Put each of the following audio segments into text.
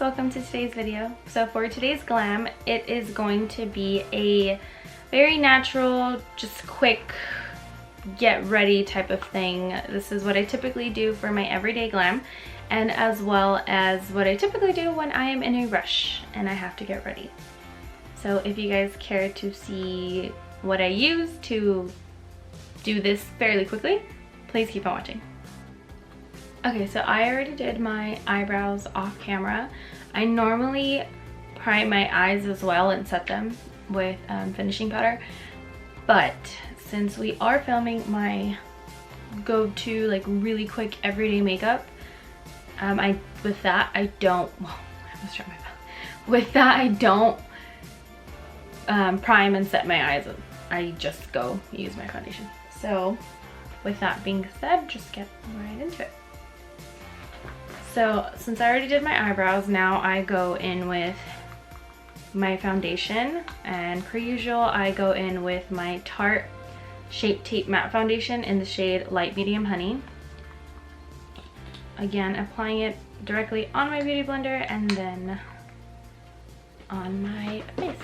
welcome to today's video. So for today's glam, it is going to be a very natural, just quick, get ready type of thing. This is what I typically do for my everyday glam, and as well as what I typically do when I am in a rush and I have to get ready. So if you guys care to see what I use to do this fairly quickly, please keep on watching. Okay, so I already did my eyebrows off camera. I normally prime my eyes as well and set them with finishing powder, but since we are filming my go-to like really quick everyday makeup, with that I don't prime and set my eyes. I just go use my foundation. So with that being said, just get right into it. So since I already did my eyebrows, now I go in with my foundation, and per usual I go in with my Tarte Shape Tape Matte Foundation in the shade Light Medium Honey. Again, applying it directly on my beauty blender and then on my face.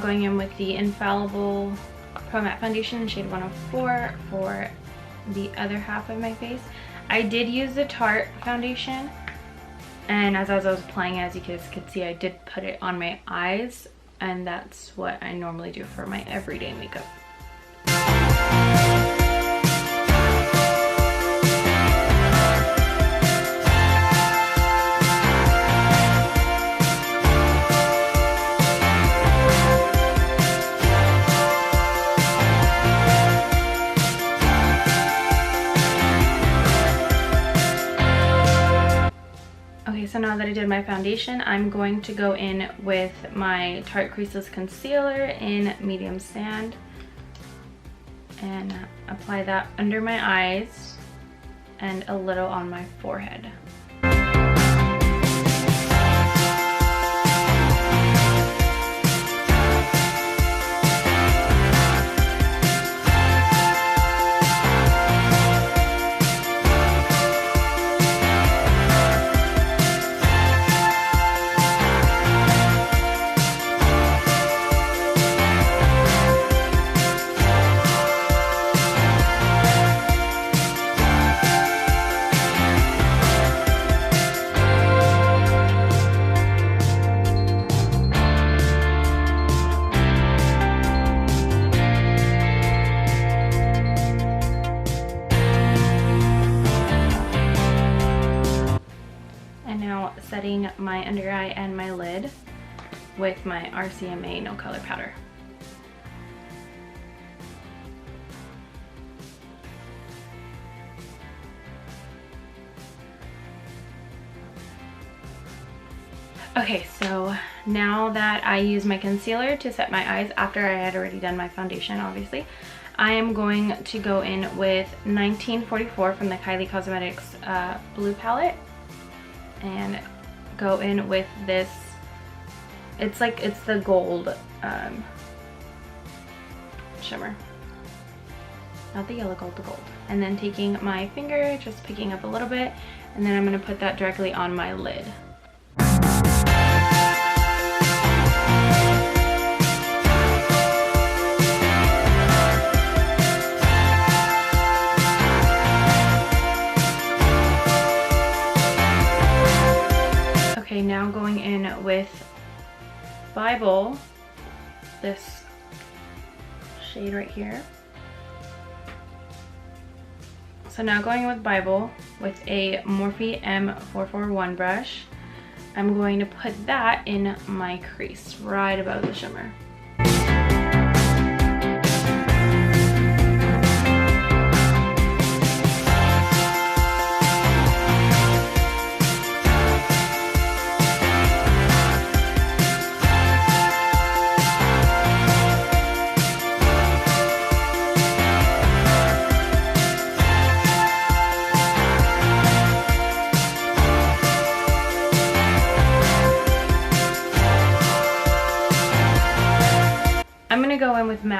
Going in with the Infallible Pro Matte Foundation in shade 104 for the other half of my face. I did use the Tarte foundation, and as I was applying it, as you guys could see, I did put it on my eyes, and that's what I normally do for my everyday makeup. So now that I did my foundation, I'm going to go in with my Tarte Creaseless Concealer in Medium Sand and apply that under my eyes and a little on my forehead. Setting my under eye and my lid with my RCMA No Color Powder. Okay, so now that I use my concealer to set my eyes after I had already done my foundation, obviously, I am going to go in with 1944 from the Kylie Cosmetics blue palette and go in with this. It's the gold shimmer, not the yellow gold, the gold. And then taking my finger, just picking up a little bit, and then I'm going to put that directly on my lid. Okay, now going in with Bible, this shade right here. So now going with Bible with a Morphe M441 brush, I'm going to put that in my crease right above the shimmer.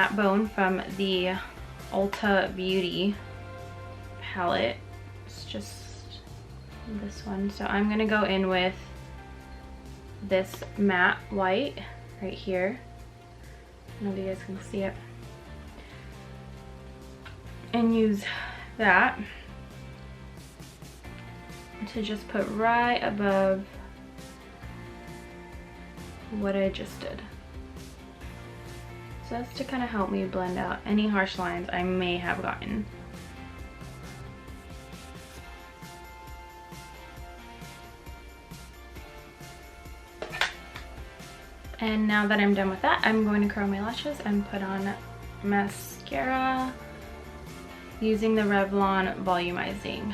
matte bone from the Ulta Beauty palette. It's just this one. So I'm gonna go in with this matte white right here. I don't know if you guys can see it. And use that to just put right above what I just did. So that's to kind of help me blend out any harsh lines I may have gotten. And now that I'm done with that, I'm going to curl my lashes and put on mascara using the Revlon Volumazing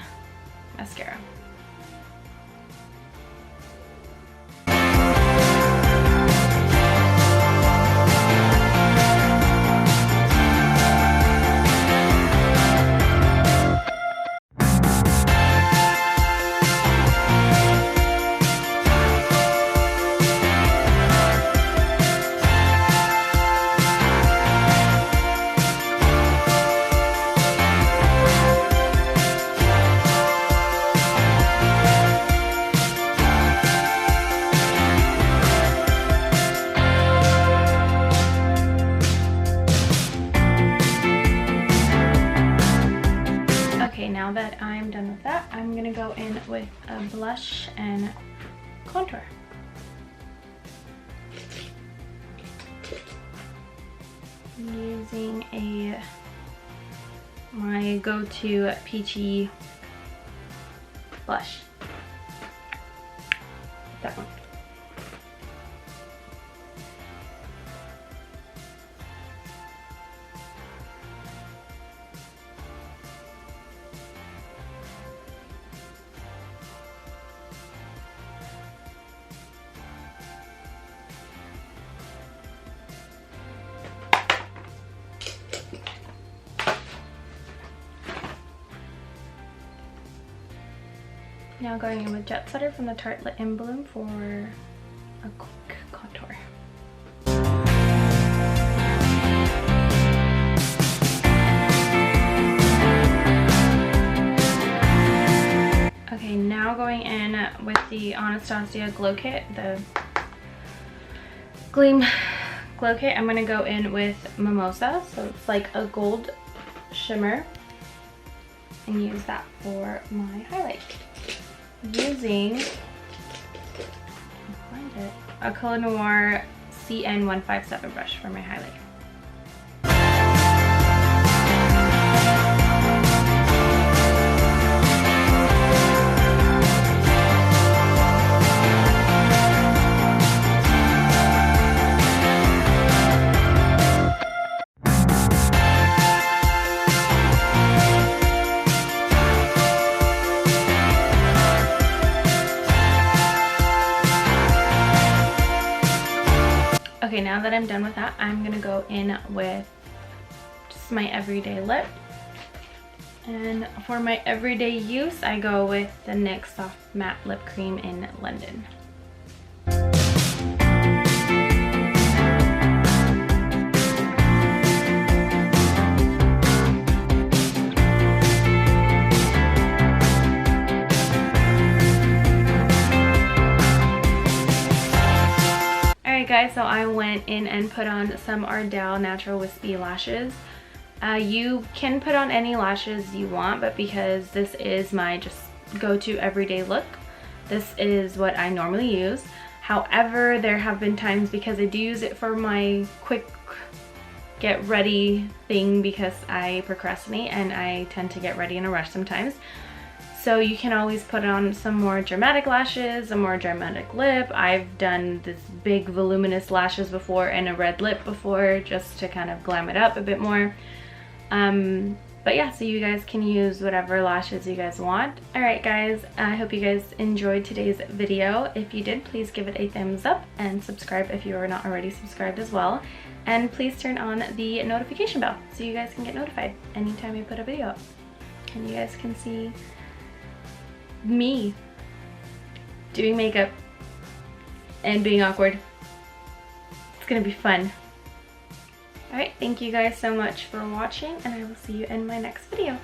mascara. Now that I'm done with that, I'm gonna go in with a blush and contour. I'm using my go-to peachy blush. That one. Now going in with Jetsetter from the Tartelette in Bloom for a quick contour. Okay, now going in with the Anastasia Glow Kit, the Gleam Glow Kit. I'm going to go in with Mimosa, so it's like a gold shimmer, and use that for my highlight. Using a Color Noir CN157 brush for my highlight. Okay, now that I'm done with that, I'm gonna go in with just my everyday lip. And for my everyday use, I go with the NYX Soft Matte Lip Cream in London. Guys, so I went in and put on some Ardell Natural Wispy lashes. You can put on any lashes you want, but because this is my just go-to everyday look, this is what I normally use. However, there have been times, because I do use it for my quick get ready thing, because I procrastinate and I tend to get ready in a rush sometimes. So you can always put on some more dramatic lashes, a more dramatic lip. I've done this big voluminous lashes before and a red lip before, just to kind of glam it up a bit more. But yeah, so you guys can use whatever lashes you guys want. Alright guys, I hope you guys enjoyed today's video. If you did, please give it a thumbs up and subscribe if you are not already subscribed as well. And please turn on the notification bell so you guys can get notified anytime I put a video up. And you guys can see me doing makeup and being awkward. It's gonna be fun. Alright, thank you guys so much for watching, and I will see you in my next video.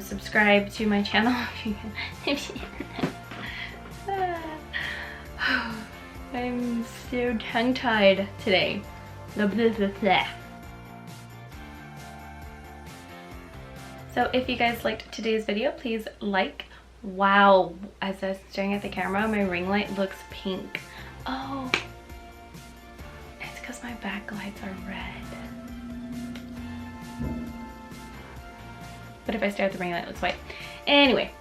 Subscribe to my channel if you can. I'm so tongue-tied today. So if you guys liked today's video, please like. Wow, as I was staring at the camera, my ring light looks pink. Oh, it's because my backlights are red. But if I stare at the ring light, it looks white. Anyway,